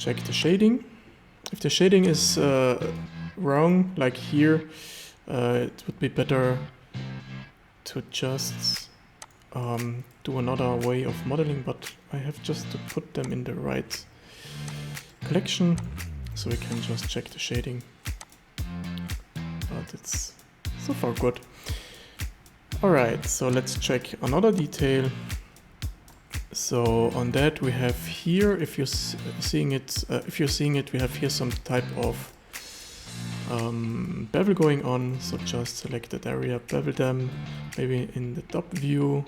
check the shading. If the shading is wrong, like here, it would be better to just do another way of modeling, but I have just to put them in the right collection, so we can just check the shading. But it's so far good. Alright, so let's check another detail. So on that we have here, if you're seeing it, we have here some type of bevel going on. So just select that area, bevel them, maybe in the top view,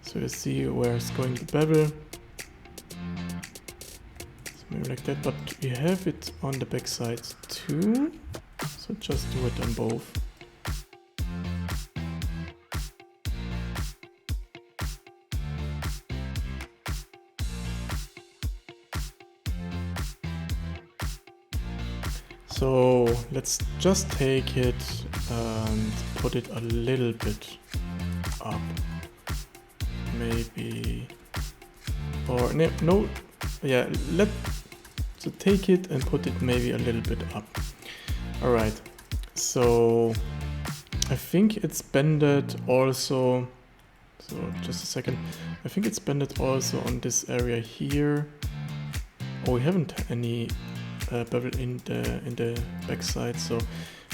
so you see where it's going to bevel. So maybe like that, but we have it on the back side too. So just do it on both. So let's just take it and put it a little bit up. Maybe, or no, yeah, so take it and put it maybe a little bit up. Alright, so I think it's bended also, so just a second, I think it's bended also on this area here. Oh, we haven't any bevel in the backside, so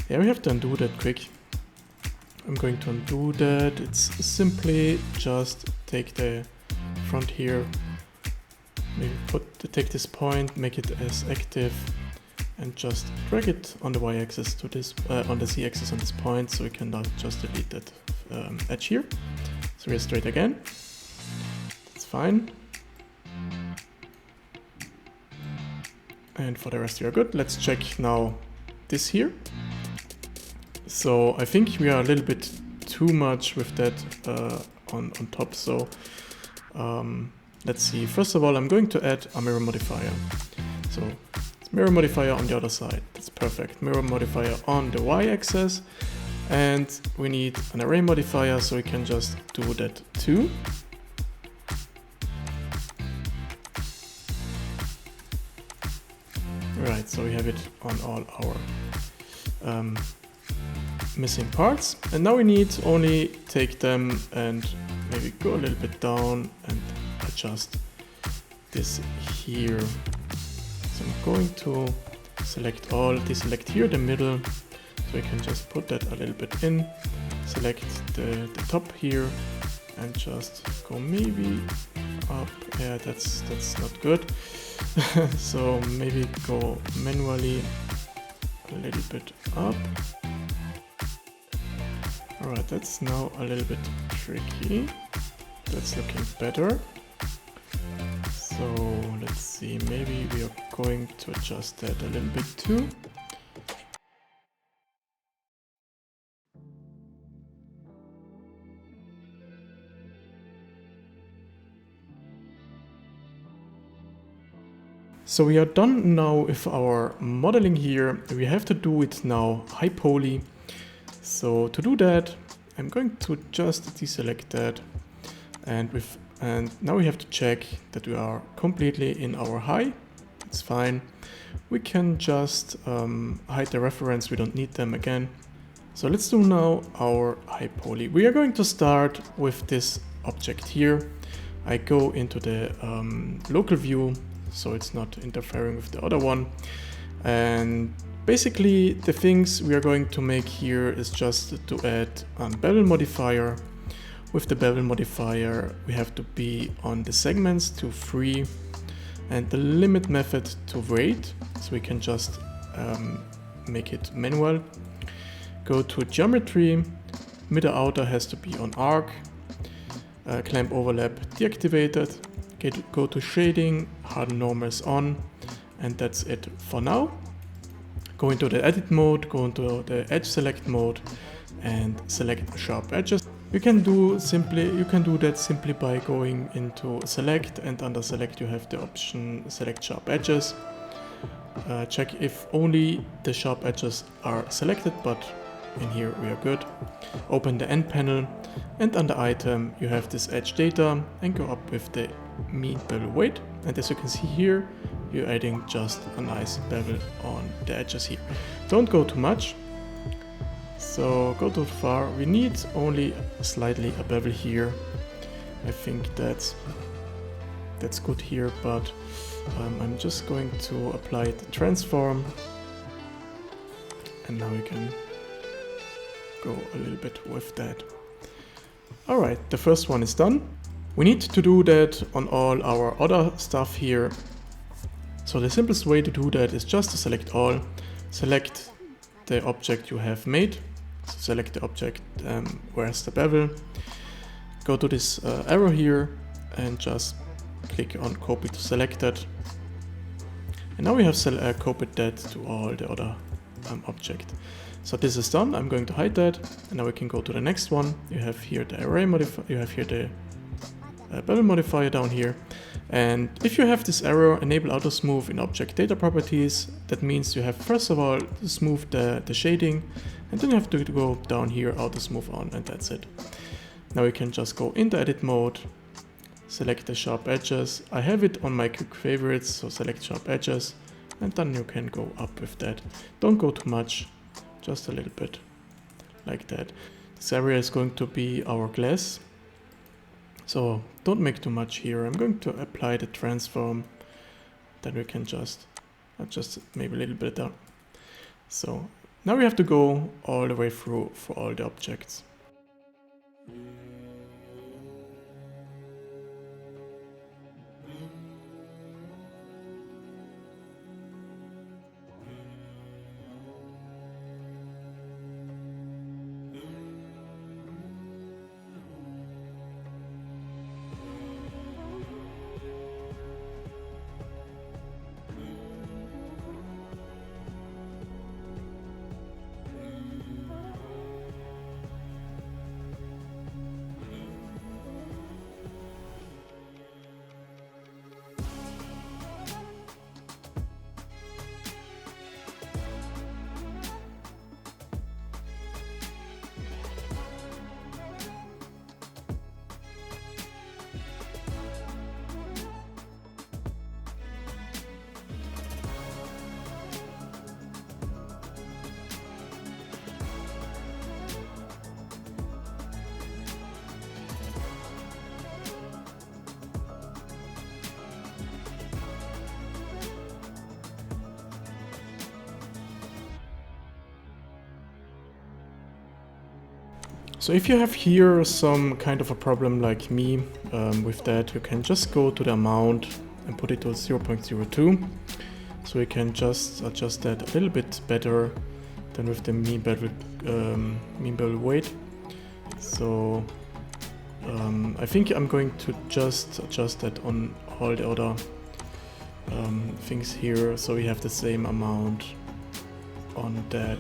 yeah, we have to undo that quick. I'm going to undo that. It's simply just take the front here, maybe take this point, make it as active, and just drag it on the y-axis to this, on the z-axis on this point, so we can now just delete that edge here. So we're straight again. That's fine. And for the rest we are good. Let's check now this here. So I think we are a little bit too much with that on top. So let's see. First of all, I'm going to add a mirror modifier. So it's mirror modifier on the other side. That's perfect. Mirror modifier on the y-axis. And we need an array modifier, so we can just do that too. Right, so we have it on all our missing parts. And now we need only take them and maybe go a little bit down and adjust this here. So I'm going to select all, deselect here the middle, so we can just put that a little bit in, select the top here and just go maybe up. Yeah, that's not good. So maybe go manually a little bit up. Alright, that's now a little bit tricky. That's looking better. So let's see, maybe we are going to adjust that a little bit too. So we are done now with our modeling here. We have to do it now high poly. So to do that, I'm going to just deselect that, and now we have to check that we are completely in our high. It's fine. We can just hide the reference. We don't need them again. So let's do now our high poly. We are going to start with this object here. I go into the local view, so it's not interfering with the other one. And basically the things we are going to make here is just to add a bevel modifier. With the bevel modifier we have to be on the segments to 3 and the limit method to weight, so we can just make it manual. Go to geometry, middle outer has to be on arc, clamp overlap deactivated. Go to shading, harden normals on, and that's it for now. Go into the edit mode, go into the edge select mode and select sharp edges. You can do that simply by going into select, and under select you have the option select sharp edges. Check if only the sharp edges are selected, but in here we are good. Open the end panel, and under item you have this edge data, and go up with the mean bevel weight. And as you can see here, you're adding just a nice bevel on the edges here. Don't go too much. So go too far. We need only slightly a bevel here. I think that's good here, but I'm just going to apply the transform, and now we can go a little bit with that. Alright, the first one is done. We need to do that on all our other stuff here. So the simplest way to do that is just to select all, select the object you have made, so select the object where's the bevel, go to this arrow here and just click on copy to select that. And now we have copied that to all the other object. So this is done. I'm going to hide that, and now we can go to the next one. You have here the array modifier, you have here the bevel modifier down here. And if you have this arrow, enable auto smooth in object data properties, that means you have first of all to smooth the shading, and then you have to go down here, auto smooth on, and that's it. Now we can just go into edit mode, select the sharp edges. I have it on my quick favorites, so select sharp edges, and then you can go up with that. Don't go too much, just a little bit, like that. This area is going to be our glass, so don't make too much here. I'm going to apply the transform, then we can just adjust it maybe a little bit down. So now we have to go all the way through for all the objects. So if you have here some kind of a problem like me with that, you can just go to the amount and put it to 0.02. So you can just adjust that a little bit better than with the mean bevel weight. So I think I'm going to just adjust that on all the other things here, so we have the same amount on that.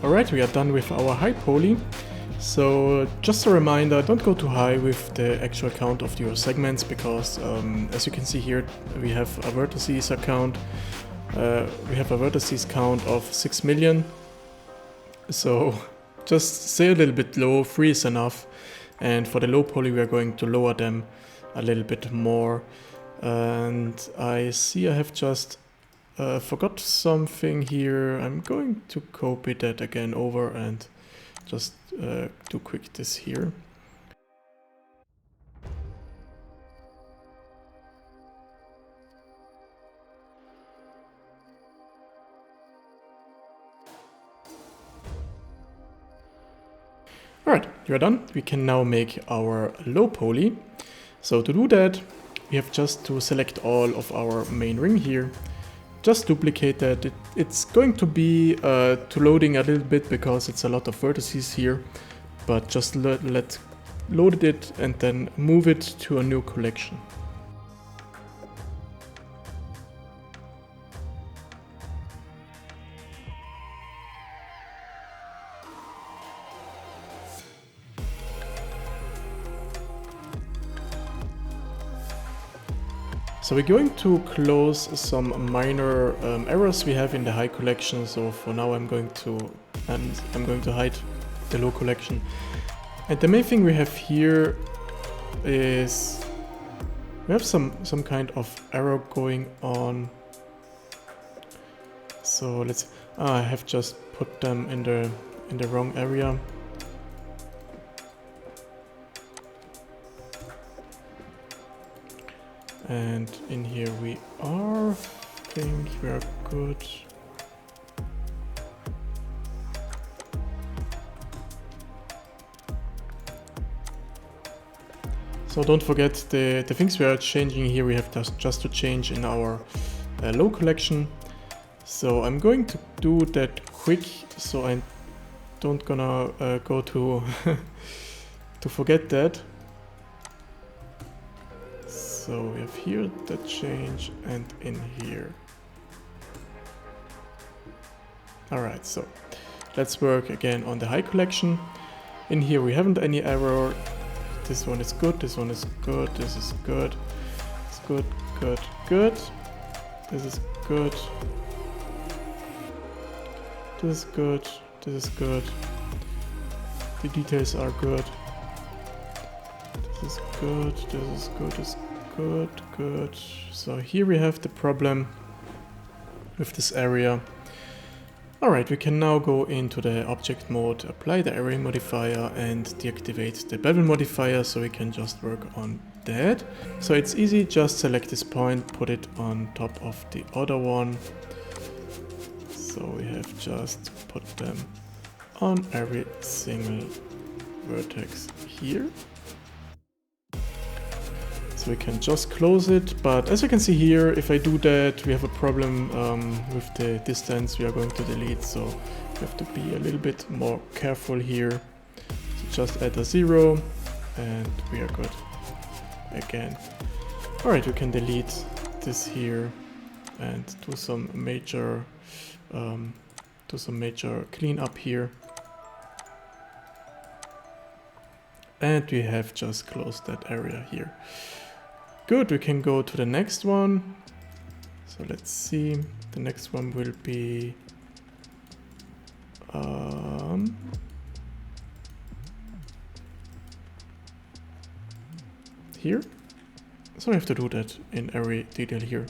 Alright, we are done with our high poly. So just a reminder, don't go too high with the actual count of your segments, because as you can see here, we have a vertices account. We have a vertices count of 6 million. So just stay a little bit low, 3 is enough. And for the low poly, we are going to lower them a little bit more. And I see I have just forgot something here. I'm going to copy that again over and just do quick this here. Alright, you're done. We can now make our low poly. So to do that, we have just to select all of our main ring here. Just duplicate that. It's going to be to loading a little bit because it's a lot of vertices here, but just load it and then move it to a new collection. So we're going to close some minor errors we have in the high collection. So for now I'm going to hide the low collection. And the main thing we have here is we have some kind of error going on. So let's I have just put them in the wrong area. And in here we are, I think we are good. So don't forget the things we are changing here, we have just to change in our low collection. So I'm going to do that quick, so I don't gonna go to to forget that. So we have here that change and in here. Alright, so let's work again on the high collection. In here we haven't any error. This one is good, this one is good, this is good. It's good, good, good. This is good. This is good, this is good. The details are good. This is good, this is good, this is good, good. So here we have the problem with this area. Alright, we can now go into the object mode, apply the array modifier and deactivate the bevel modifier, so we can just work on that. So it's easy, just select this point, put it on top of the other one. So we have just put them on every single vertex here. So we can just close it, but as you can see here, if I do that, we have a problem with the distance we are going to delete, so we have to be a little bit more careful here. So just add a 0 and we are good again. Alright, we can delete this here and do some major cleanup here. And we have just closed that area here. Good, we can go to the next one. So let's see, the next one will be here. So I have to do that in every detail here.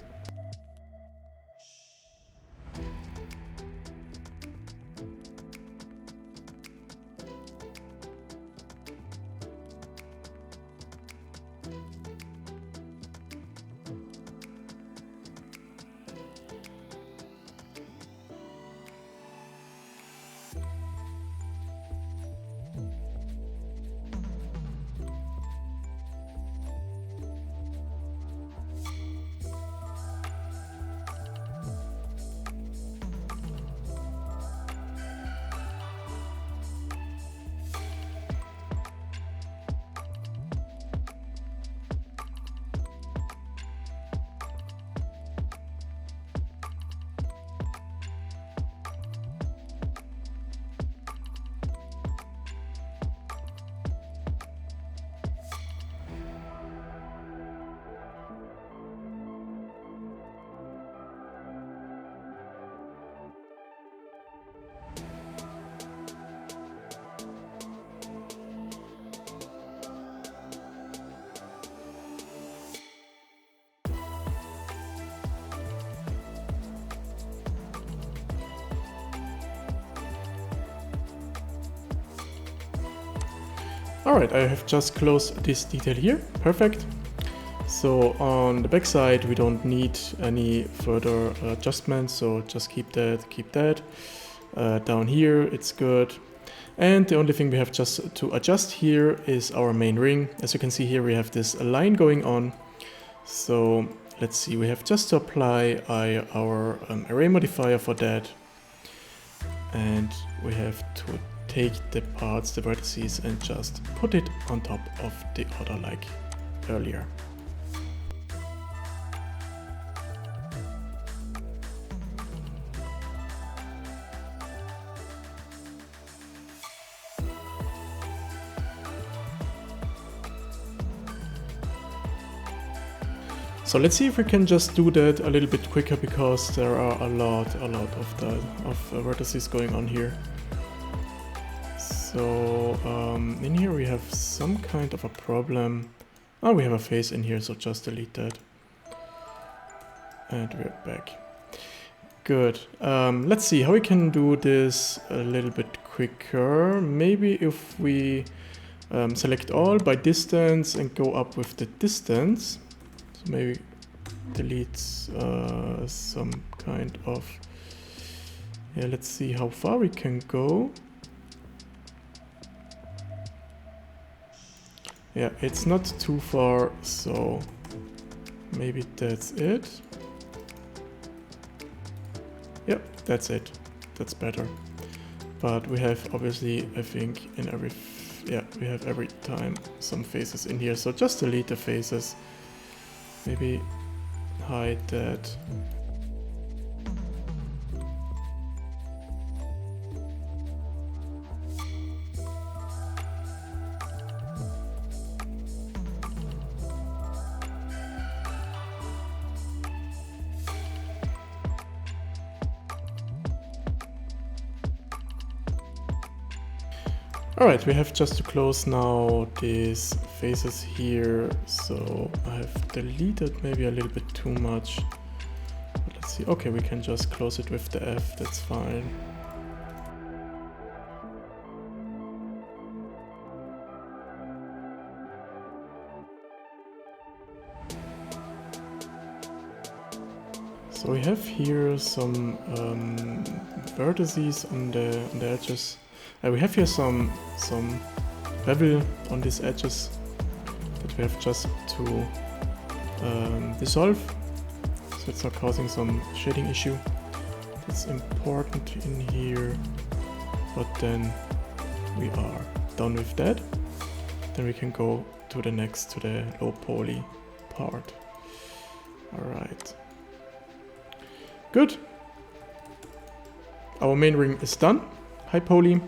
Alright, I have just closed this detail here. Perfect. So on the back side we don't need any further adjustments, so just keep that. Down here it's good. And the only thing we have just to adjust here is our main ring. As you can see here we have this line going on. So let's see, we have just to apply our array modifier for that. And we have to take the parts, the vertices, and just put it on top of the other like earlier. So let's see if we can just do that a little bit quicker, because there are a lot of vertices going on here. So in here we have some kind of a problem. Oh, we have a face in here, so just delete that. And we're back. Good. Let's see how we can do this a little bit quicker. Maybe if we select all by distance and go up with the distance. So maybe delete some kind of, yeah, let's see how far we can go. Yeah, it's not too far, so maybe that's it. Yep, that's it. That's better. But we have obviously, I think, in every, yeah, we have every time some faces in here, so just delete the faces. Maybe hide that. Alright, we have just to close now these faces here, so I have deleted maybe a little bit too much. But let's see, okay, we can just close it with the F, that's fine. So we have here some vertices on the edges. We have here some bevel on these edges that we have just to dissolve, so it's not causing some shading issue. That's important in here, but then we are done with that. Then we can go to the next, to the low poly part. Alright. Good. Our main ring is done, high poly.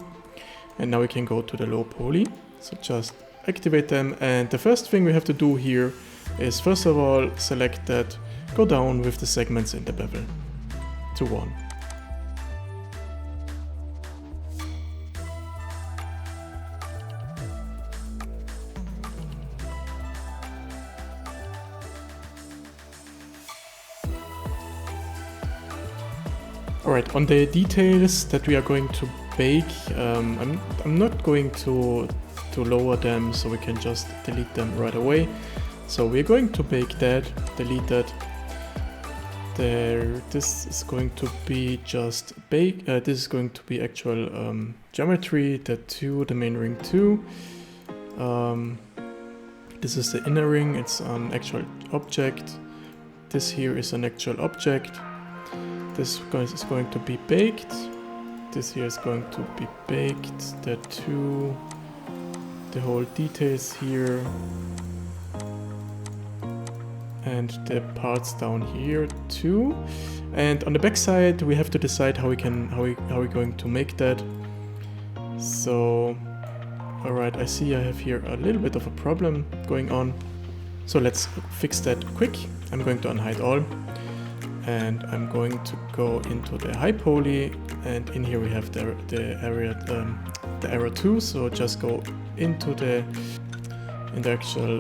And now we can go to the low poly. So just activate them. And the first thing we have to do here is, first of all, select that, go down with the segments in the bevel to 1. Alright, on the details that we are going to bake, I'm not going to lower them, so we can just delete them right away. So we're going to bake that, delete that. There, this is going to be just bake. This is going to be actual geometry. The 2, the main ring 2. This is the inner ring. It's an actual object. This here is an actual object. This is going to be baked. This here is going to be baked. The 2, the whole details here, and the parts down here too. And on the back side, we have to decide how we're going to make that. So, all right, I see I have here a little bit of a problem going on. So let's fix that quick. I'm going to unhide all. And I'm going to go into the high poly, and in here we have the area, the arrow 2. So just go into the actual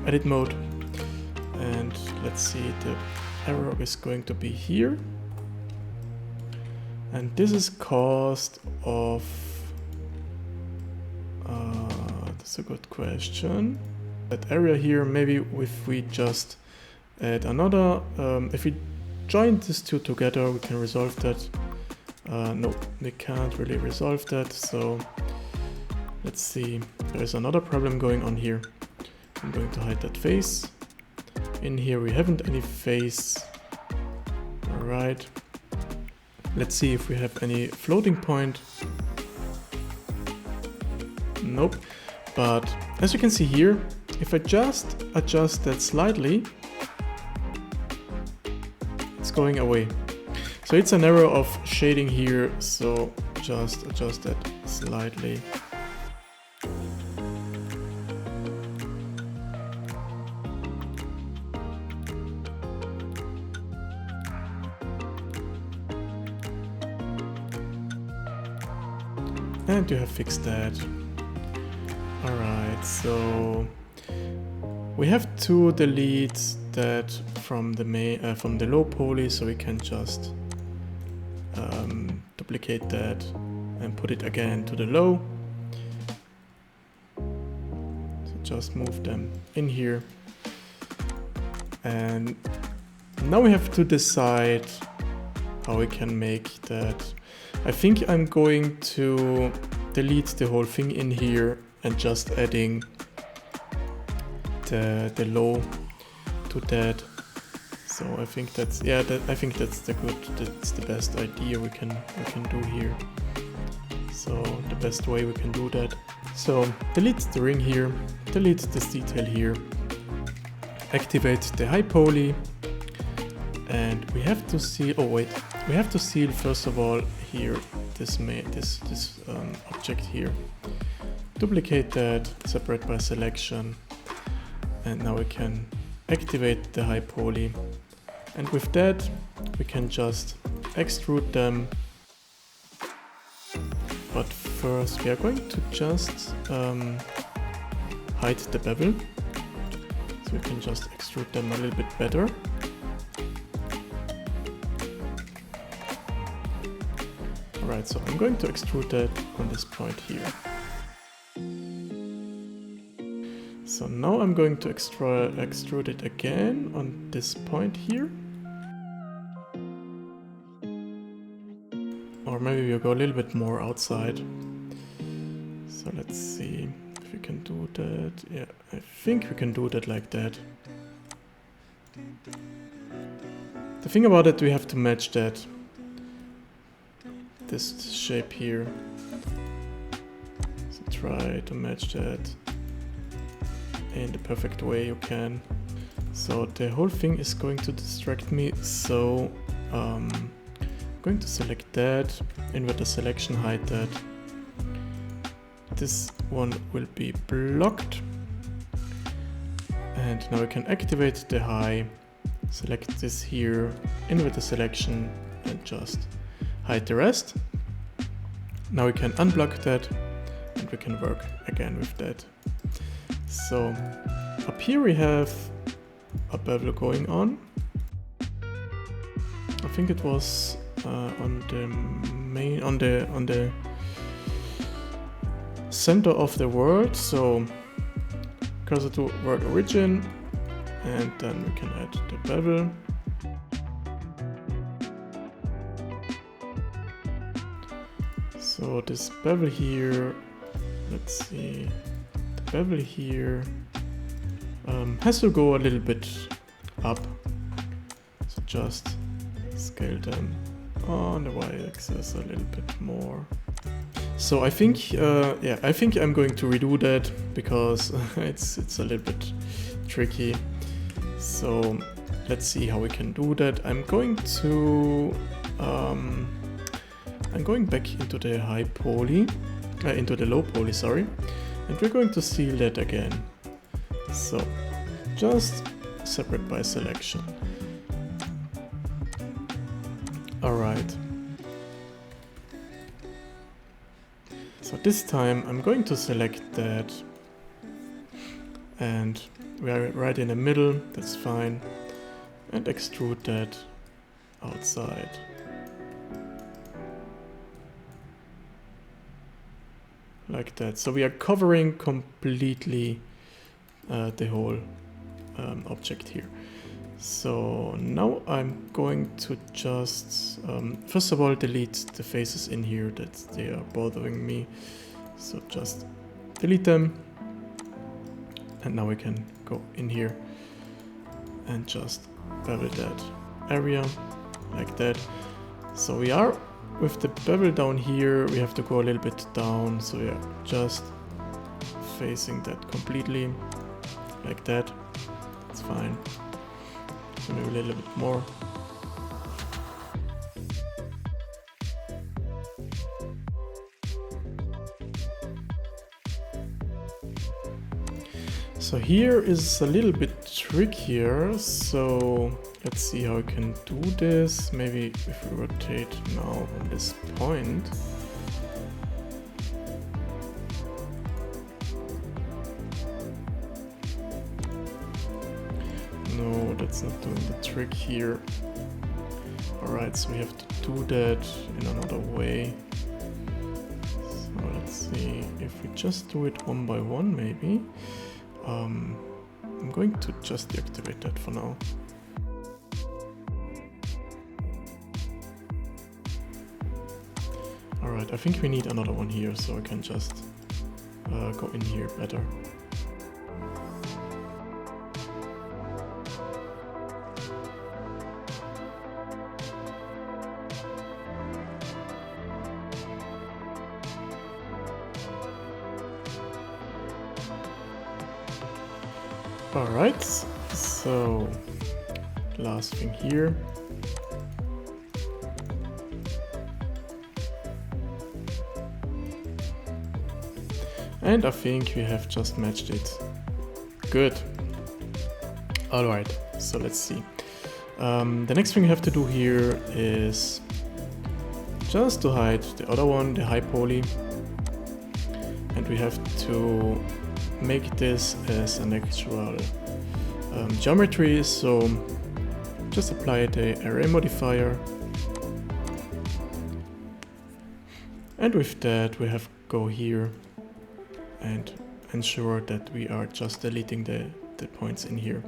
edit mode, and let's see, the arrow is going to be here, and this is caused of That's a good question. That area here, maybe if we just add another, if we join these two together, we can resolve that. No, we can't really resolve that, so let's see. There's another problem going on here. I'm going to hide that face. In here we haven't any face. Alright. Let's see if we have any floating point. Nope. But as you can see here, if I just adjust that slightly, it's going away. So it's an error of shading here, so just adjust that slightly. And you have fixed that. Alright, so we have to delete that from the low poly, so we can just duplicate that and put it again to the low. So just move them in here. And now we have to decide how we can make that. I think I'm going to delete the whole thing in here and just adding the low to that. So I think that's that's the best idea we can do here. So the best way we can do that. So delete the ring here, delete this detail here, activate the high poly, and we have to seal. Oh wait, we have to seal first of all here this object here. Duplicate that, separate by selection, and now we can activate the high poly. And with that, we can just extrude them. But first, we are going to just hide the bevel, so we can just extrude them a little bit better. Alright, so I'm going to extrude that on this point here. So now I'm going to extrude it again on this point here. Or maybe we'll go a little bit more outside. So let's see if we can do that. Yeah, I think we can do that like that. The thing about it, we have to match that. This shape here. So try to match that in the perfect way you can. So the whole thing is going to distract me, so I'm going to select that, invert the selection, hide that. This one will be blocked. And now we can activate the high, select this here, invert the selection, and just hide the rest. Now we can unblock that, and we can work again with that. So up here we have a bevel going on. I think it was on the center of the world. So cursor to world origin, and then we can add the bevel. So this bevel here, let's see, the bevel here has to go a little bit up. So just scale them on the y-axis a little bit more. So I think, I think I'm going to redo that because it's a little bit tricky. So let's see how we can do that. I'm going back into the high poly, into the low poly, sorry, and we're going to seal that again. So just separate by selection. Alright. So this time I'm going to select that, and we are right in the middle, that's fine, and extrude that outside. like that. So we are covering completely the whole object here. So now I'm going to just first of all delete the faces in here that they are bothering me. So just delete them, and now we can go in here and just bevel that area like that. So we are with the bevel down here, we have to go a little bit down, so we are just facing that completely like that. It's fine. So maybe a little bit more. So here is a little bit trickier, so let's see how we can do this. Maybe if we rotate now on this point. No, that's not doing the trick here. Alright, so we have to do that in another way. So let's see if we just do it one by one maybe. I'm going to just deactivate that for now. Alright, I think we need another one here, so I can just go in here better. Alright, so last thing here. And I think we have just matched it. Good. Alright, so let's see. The next thing we have to do here is just to hide the other one, the high poly. And we have to make this as an actual geometry, so just apply the array modifier, and with that we have to go here and ensure that we are just deleting the points in here,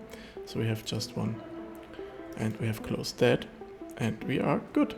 so we have just one, and we have closed that and we are good.